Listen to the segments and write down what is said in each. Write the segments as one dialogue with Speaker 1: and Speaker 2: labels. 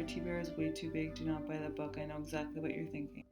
Speaker 1: sorry, TBR is way too big. Do not buy that book. I know exactly what you're thinking.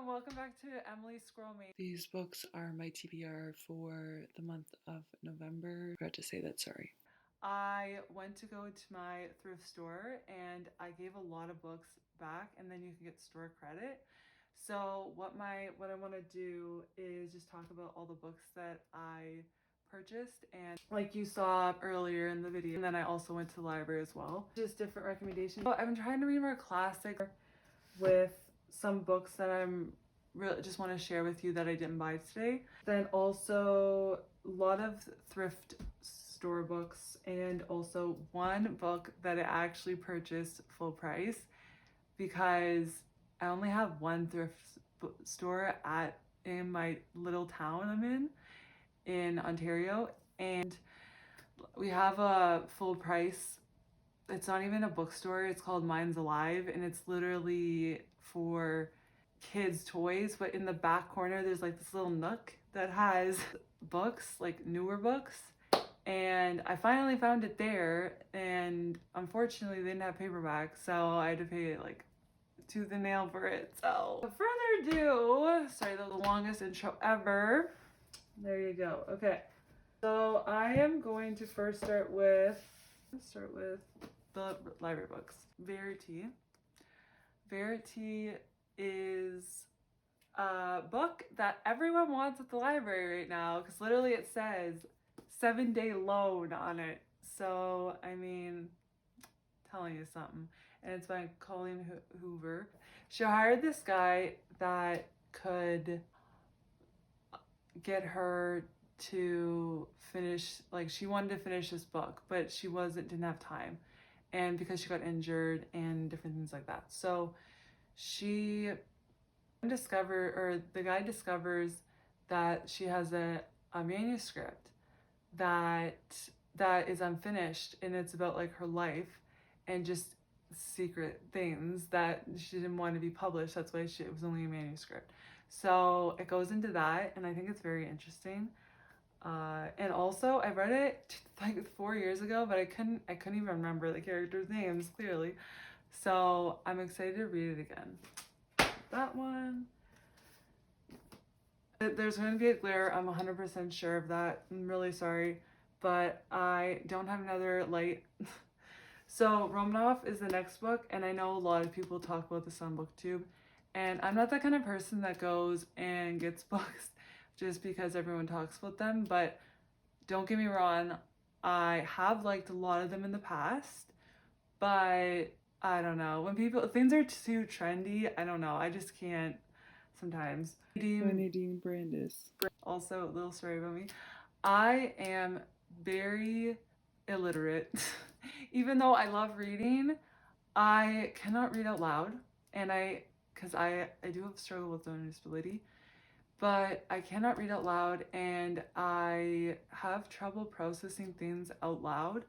Speaker 1: Welcome back to Emily's Squirrel Mate. These books are my TBR for the month of November. I forgot to say that, sorry. I went to go to my thrift store and I gave a lot of books back, and then you can get store credit. So what I want to do is just talk about all the books that I purchased, and like you saw earlier in the video, and then I also went to the library as well. Just different recommendations. I've been trying to read more classic with some books that I'm really just want to share with you that I didn't buy today. Then also a lot of thrift store books, and also one book that I actually purchased full price because I only have one thrift store in my little town I'm in Ontario, and we have a full price. It's not even a bookstore, it's called Mine's Alive, and it's literally for kids' toys, but in the back corner there's like this little nook that has books, like newer books, and I finally found it there, and unfortunately they didn't have paperback, so I had to pay like tooth and nail for it. So without further ado, sorry, that was the longest intro ever. There you go. Okay, so I am going to first start with the library books. Verity is a book that everyone wants at the library right now, because literally it says 7-day loan on it. So I mean, telling you something. And it's by Colleen Hoover. She hired this guy that could get her to finish, like she wanted to finish this book, but she didn't have time, and because she got injured and different things like that. So the guy discovers that she has a manuscript that is unfinished, and it's about like her life and just secret things that she didn't want to be published. That's why it was only a manuscript. So it goes into that, and I think it's very interesting. And also I read it like 4 years ago, but I couldn't even remember the characters' names clearly. So I'm excited to read it again. That one. There's going to be a glare. I'm 100% sure of that. I'm really sorry, but I don't have another light. So Romanov is the next book, and I know a lot of people talk about this on BookTube, and I'm not that kind of person that goes and gets books just because everyone talks about them, but don't get me wrong, I have liked a lot of them in the past, but I don't know, when things are too trendy, I don't know, I just can't sometimes. Nadine Brandis. Also, a little story about me. I am very illiterate. Even though I love reading, I cannot read out loud, and because I do have a struggle with learning disability, but I cannot read out loud, and I have trouble processing things out loud.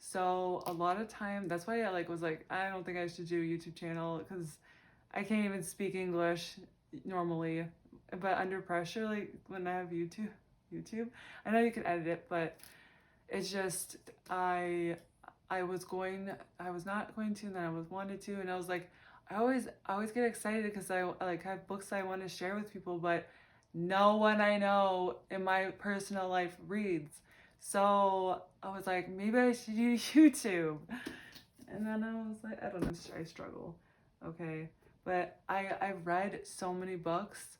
Speaker 1: So a lot of time, that's why I was like, I don't think I should do a YouTube channel, because I can't even speak English normally. But under pressure, like when I have YouTube, I know you can edit it, but it's just I was not going to, and then I was wanted to, and I was like, I always get excited because I like have books I want to share with people, but no one I know in my personal life reads. So I was like, maybe I should do YouTube. And then I was like, I don't know, I struggle. Okay. But I've read so many books,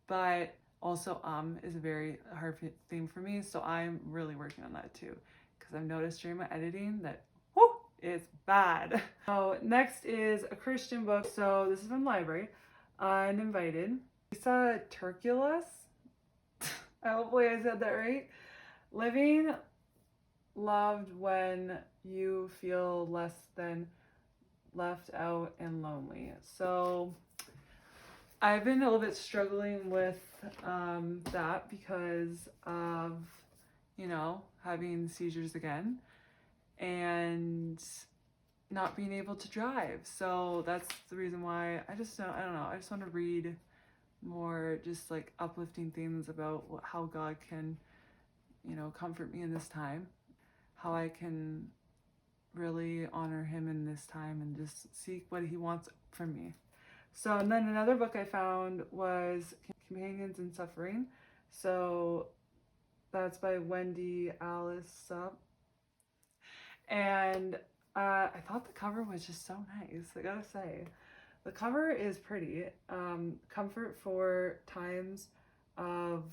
Speaker 1: but also is a very hard theme for me. So I'm really working on that too. Because I've noticed during my editing that it's bad. So next is a Christian book. So this is from the library. Uninvited. Lisa Turculus. Hopefully I said that right. Living loved when you feel less than left out and lonely. So I've been a little bit struggling with that because of, having seizures again and not being able to drive. So that's the reason why I don't know. I just want to read more just like uplifting things about how God can, comfort me in this time, how I can really honor him in this time and just seek what he wants from me. So, and then another book I found was Companions in Suffering. So that's by Wendy Alice. And I thought the cover was just so nice, I gotta say. The cover is pretty. Comfort for times of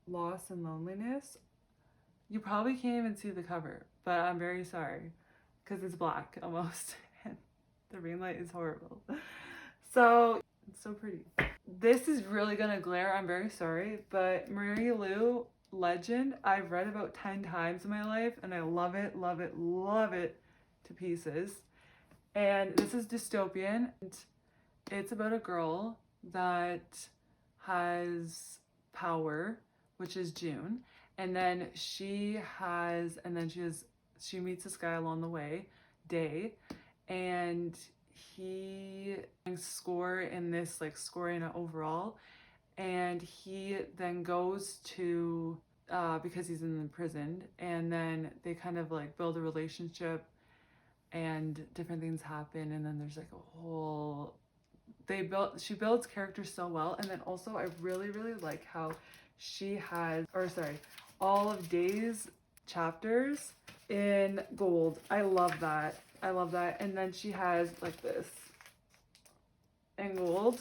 Speaker 1: loss and loneliness. You probably can't even see the cover, but I'm very sorry because it's black almost and the ring light is horrible. So it's so pretty. This is really gonna glare, I'm very sorry, but Marie Lu Legend, I've read about 10 times in my life and I love it, love it, love it to pieces. And this is dystopian. It's about a girl that has power, which is June, and then she meets this guy along the way, Day, and he score in this scoring overall, and he then goes to because he's in prison, and then they kind of build a relationship and different things happen, and then there's a whole she builds characters so well. And then also I really like how she has all of Day's chapters in gold. I love that. And then she has this in gold.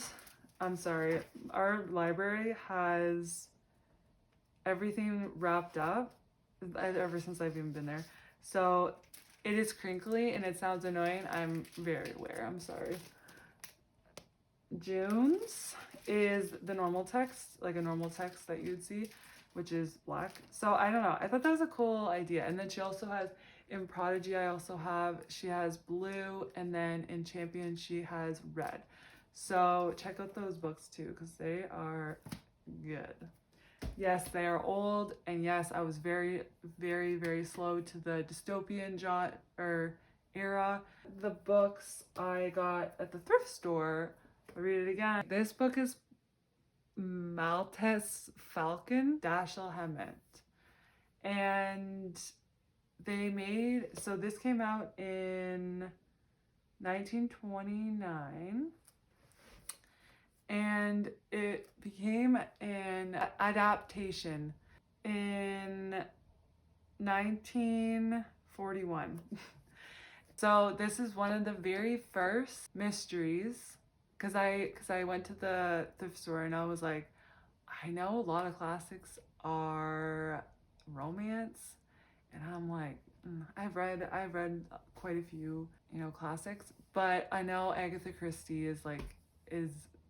Speaker 1: I'm sorry, our library has everything wrapped up ever since I've even been there, so it is crinkly and it sounds annoying. I'm very aware. I'm sorry. June's is the normal text, like a normal text that you'd see, which is black. So I don't know. I thought that was a cool idea. And then she also has, in Prodigy, she has blue, and then in Champion, she has red. So check out those books too, because they are good. Yes, they are old, and yes, I was very, very, very slow to the dystopian era. The books I got at the thrift store, I'll read it again. This book is Maltese Falcon Dashiell Hammett, and this came out in 1929, and it became an adaptation in 1941. So this is one of the very first mysteries, because I went to the thrift store and I was like, I know a lot of classics are romance, and I'm like, I've read quite a few classics, but I know Agatha Christie is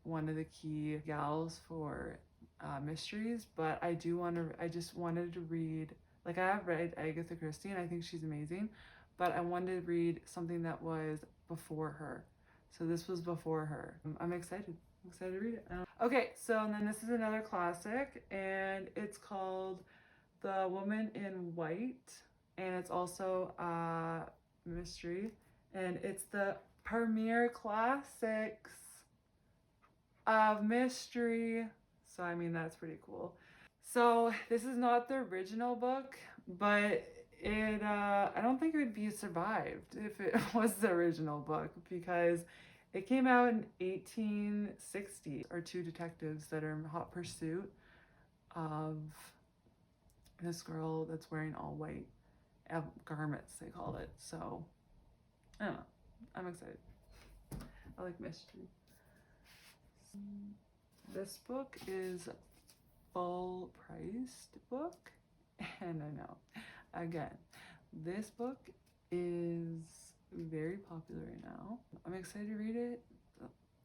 Speaker 1: one of the key gals for mysteries. But I just wanted to read, I have read Agatha Christie and I think she's amazing, but I wanted to read something that was before her. So this was before her. I'm excited to read it. Okay, so and then this is another classic, and it's called The Woman in White, and it's also a mystery, and it's the Premier Classics of Mystery. So I mean, that's pretty cool. So this is not the original book, but it I don't think it would be survived if it was the original book, because it came out in 1860. Are two detectives that are in hot pursuit of this girl that's wearing all white garments, they call it. So I don't know, I'm excited. I like mystery. This book is full priced book, and I know, again, this book is very popular right now. I'm excited to read it.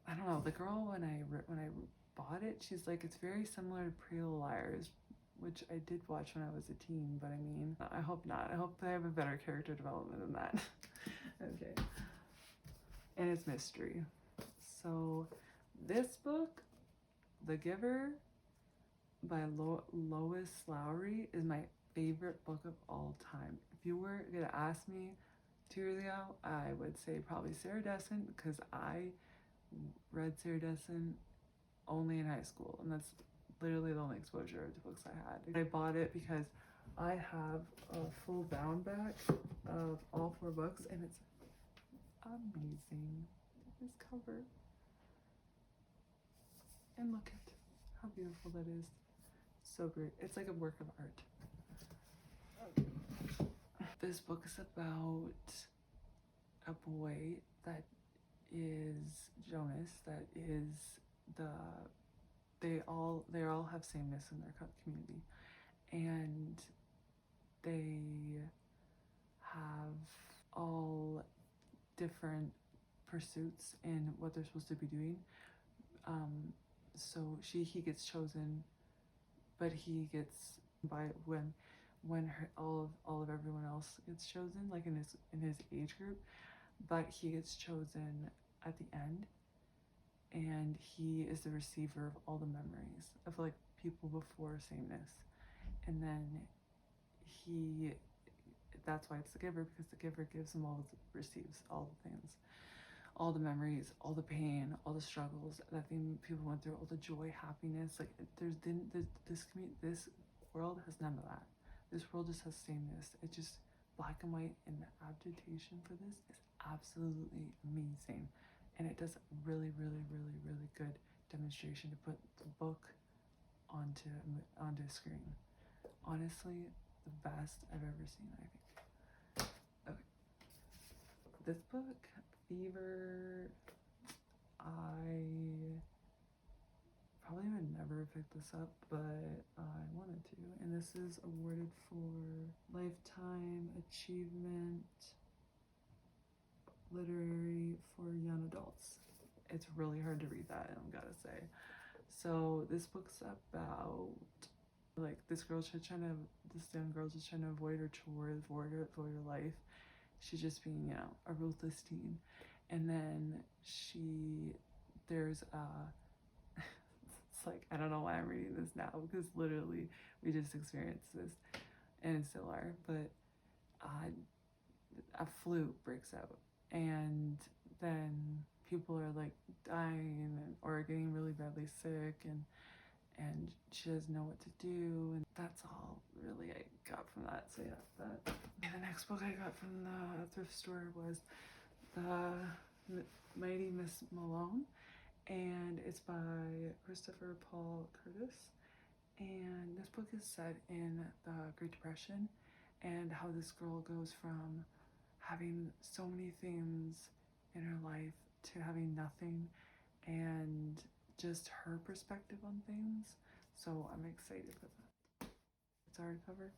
Speaker 1: I don't know, the girl, when I bought it, she's like, it's very similar to Pretty Little Liars, which I did watch when I was a teen, but I mean, I hope not. I hope they have a better character development than that. Okay. And it's mystery. So this book, The Giver by Lois Lowry, is my favorite book of all time. If you were gonna ask me 2 years ago, I would say probably Sarah Dessen, because I read Sarah Dessen only in high school, and that's literally the only exposure to books I had. I bought it because I have a full bound back of all 4 books, and it's amazing. This cover, and look at how beautiful that is. So great. It's like a work of art. This book is about a boy that is Jonas, that is they all have sameness in their community, and they have all different pursuits in what they're supposed to be doing. So he gets chosen, but he gets by when all of everyone else gets chosen, like in his age group, but he gets chosen at the end, and he is the receiver of all the memories of like people before sameness, and then that's why it's the giver, because the giver gives him receives all the things, all the memories, all the pain, all the struggles that people went through, all the joy, happiness. Like this world has none of that. This world just has sameness. It's just black and white, and the adaptation for this is absolutely amazing, and it does really, really, really, really good demonstration to put the book onto screen. Honestly, the best I've ever seen, I think. Okay, this book, Fever, I probably would never pick this up, but I wanted to, and this is awarded for Lifetime Achievement Literary for Young Adults. It's really hard to read that, I've gotta say. So this book's about like this young girl just trying to avoid her chores, avoid her life. She's just being, you know, a ruthless teen, and then there's it's like, I don't know why I'm reading this now, because literally we just experienced this, and still are, but a flu breaks out, and then people are like dying or getting really badly sick, and she doesn't know what to do, and that's all really I got from that. So yeah, that. And the next book I got from the thrift store was The Mighty Miss Malone, and it's by Christopher Paul Curtis, and this book is set in the Great Depression, and how this girl goes from having so many things in her life to having nothing, and just her perspective on things. So I'm excited for that. It's a hardcover,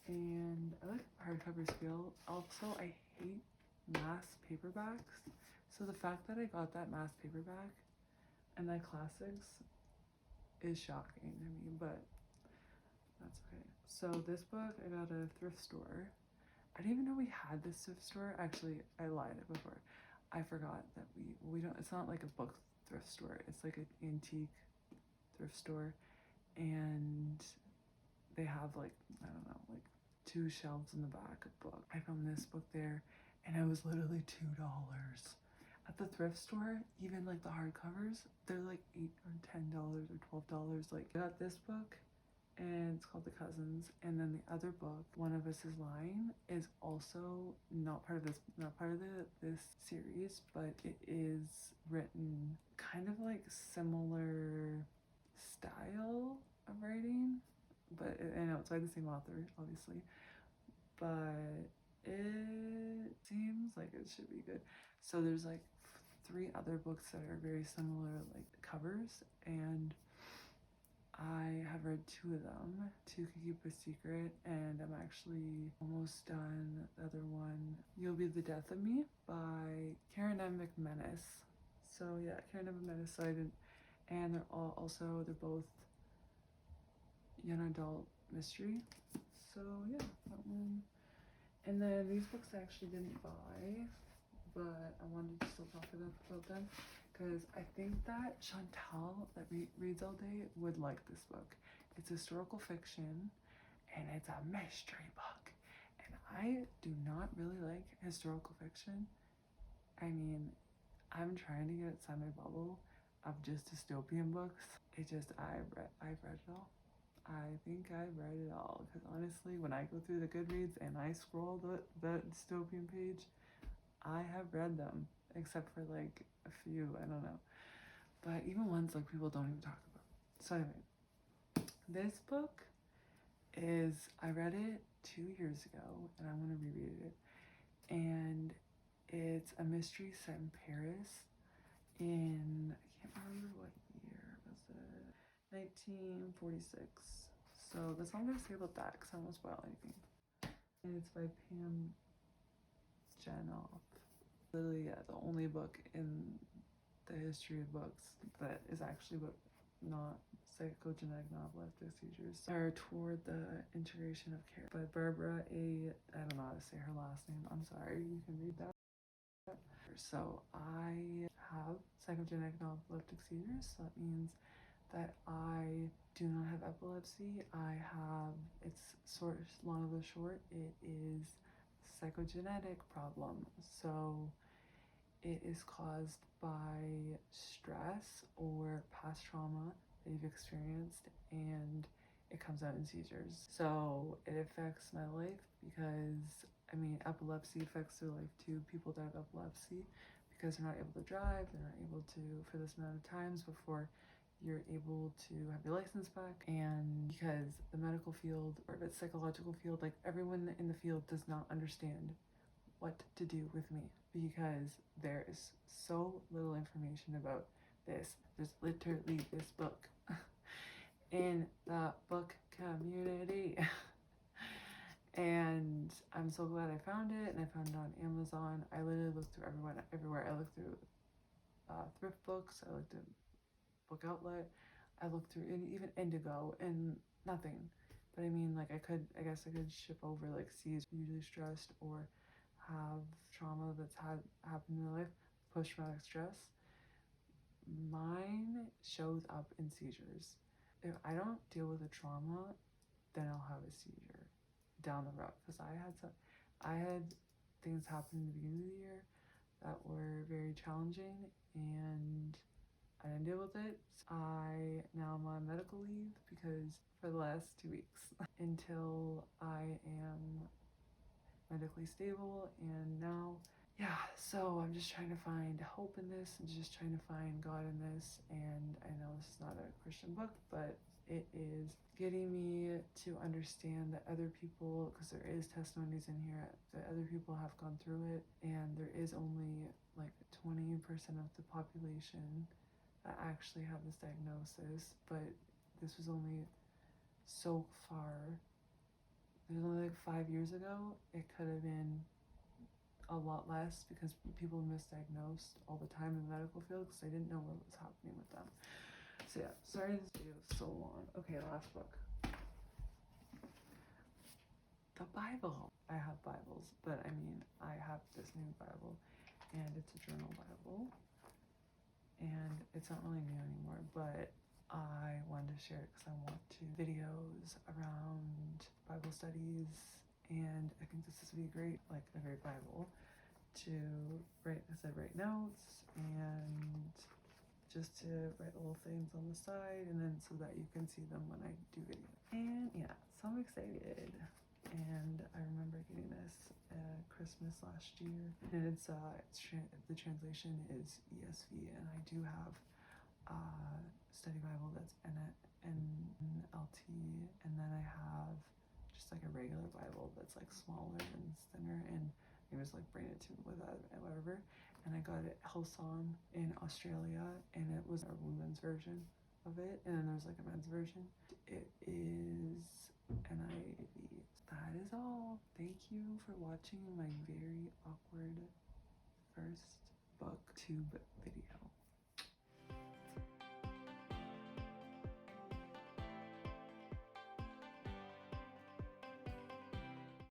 Speaker 1: and I like hardcovers feel. Also, I hate mass paperbacks, so the fact that I got that mass paperback and that classics is shocking to me, but that's okay. So this book I got at a thrift store. I didn't even know we had this thrift store. Actually, I lied before. I forgot that we don't, it's not like a book thrift store. It's like an antique thrift store, and they have like, I don't know, like 2 shelves in the back of book. I found this book there and it was literally $2. At the thrift store, even like the hardcovers, they're like $8 or $10 or $12. Like, I got this book and it's called The Cousins, and then the other book, One of Us is Lying, is also not part of this series, but it is written kind of like similar style of writing, but I know it's by the same author, obviously, but it seems like it should be good. So there's like 3 other books that are very similar, like covers, and I have read 2 of them. 2 Could Keep a Secret, and I'm actually almost done the other one, You'll Be the Death of Me, by Karen M. McManus. So yeah, Karen M. McManus. So I didn't, and they're both young adult mystery. So yeah, that one. And then these books I actually didn't buy, but I wanted to still talk about them because I think that Chantal, that reads all day, would like this book. It's historical fiction and it's a mystery book. And I do not really like historical fiction. I mean, I'm trying to get outside my bubble of just dystopian books. I've read it all. I think I've read it all because honestly, when I go through the Goodreads and I scroll the dystopian page, I have read them, except for like a few, I don't know. But even ones like people don't even talk about. So anyway, this book I read it 2 years ago and I want to reread it. And it's a mystery set in Paris in, I can't remember what year was it, 1946. So that's all I'm going to say about that because I won't spoil anything. And it's by Pam Jenoff. Literally, yeah, the only book in the history of books that is actually not psychogenetic non-epileptic seizures are toward the integration of care by Barbara A. I don't know how to say her last name. I'm sorry. You can read that. So I have psychogenetic non-epileptic seizures. So that means that I do not have epilepsy. It's sort of long of the short, it is psychogenetic problem. So it is caused by stress or past trauma that you've experienced, and it comes out in seizures. So it affects my life because, I mean, epilepsy affects their life too. People die of epilepsy because they're not able to drive, they're not able to, for this amount of times before you're able to have your license back. And because the medical field or the psychological field, like everyone in the field does not understand what to do with me because there is so little information about this. There's literally this book in the book community. And I'm so glad I found it, and I found it on Amazon. I literally looked through everywhere. I looked through thrift books, I looked at Book Outlet, I looked through even Indigo, and nothing. But I mean, like, I guess I could ship over like C's usually stressed or have trauma that's happened in their life, post-traumatic stress. Mine shows up in seizures. If I don't deal with a trauma, then I'll have a seizure down the road. Because I had things happen in the beginning of the year that were very challenging, and I didn't deal with it. Now I'm on medical leave because for the last 2 weeks until I am medically stable. And now, yeah, so I'm just trying to find hope in this and just trying to find God in this. And I know this is not a Christian book, but it is getting me to understand that other people, because there is testimonies in here that other people have gone through it, and there is only like 20% of the population that actually have this diagnosis. But this was only so far. There's only like 5 years ago, it could have been a lot less because people misdiagnosed all the time in the medical field because they didn't know what was happening with them. So yeah, sorry this video is so long. Okay, last book. The Bible. I have Bibles, but I mean, I have this new Bible, and it's a journal Bible, and it's not really new anymore, but I wanted to share it because I want to videos around Bible studies this would be great, like a great Bible to write, as I write notes and just to write little things on the side, and then so that you can see them when I do video. And yeah, so I'm excited. And I remember getting this at Christmas last year, and the translation is ESV, and I do have study Bible that's NLT, and then I have just like a regular Bible that's like smaller and thinner, and you just like bring it to me with that and whatever. And I got it at Hillsong in Australia, and it was a women's version of it, and then there's like a men's version. It is NIV. That is all. Thank you for watching my very awkward first booktube video.